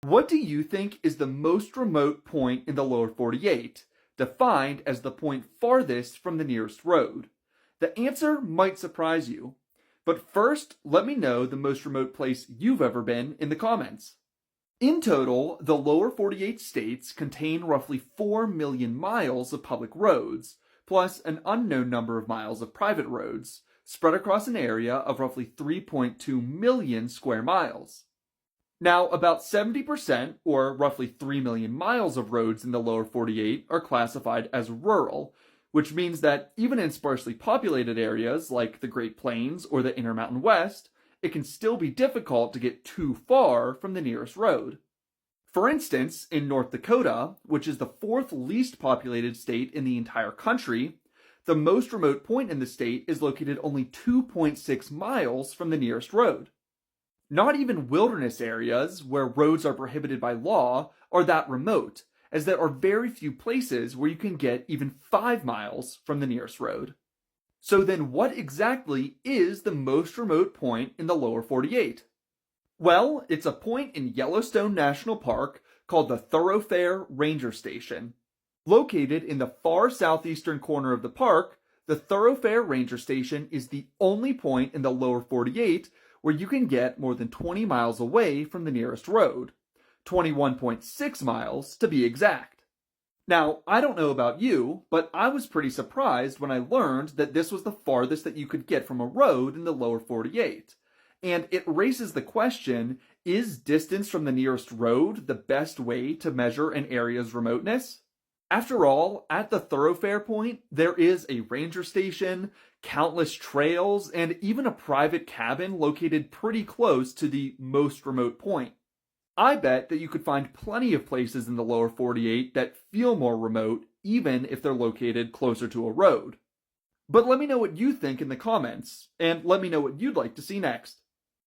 What do you think is the most remote point in the lower 48, defined as the point farthest from the nearest road? The answer might surprise you. But first, let me know the most remote place you've ever been in the comments. In total, the lower 48 states contain roughly 4 million miles of public roads, plus an unknown number of miles of private roads, spread across an area of roughly 3.2 million square miles. Now, about 70%, or roughly 3 million miles of roads in the lower 48 are classified as rural, which means that even in sparsely populated areas like the Great Plains or the Intermountain West, it can still be difficult to get too far from the nearest road. For instance, in North Dakota, which is the fourth least populated state in the entire country, the most remote point in the state is located only 2.6 miles from the nearest road. Not even wilderness areas, where roads are prohibited by law, are that remote, as there are very few places where you can get even 5 miles from the nearest road. So then what exactly is the most remote point in the lower 48? Well, it's a point in Yellowstone National Park called the Thoroughfare Ranger Station. Located in the far southeastern corner of the park, the Thoroughfare Ranger Station is the only point in the lower 48 where you can get more than 20 miles away from the nearest road, 21.6 miles to be exact. Now, I don't know about you, but I was pretty surprised when I learned that this was the farthest that you could get from a road in the lower 48. And it raises the question, is distance from the nearest road the best way to measure an area's remoteness? After all, at the thoroughfare point, there is a ranger station, countless trails, and even a private cabin located pretty close to the most remote point. I bet that you could find plenty of places in the lower 48 that feel more remote, even if they're located closer to a road. But let me know what you think in the comments, and let me know what you'd like to see next.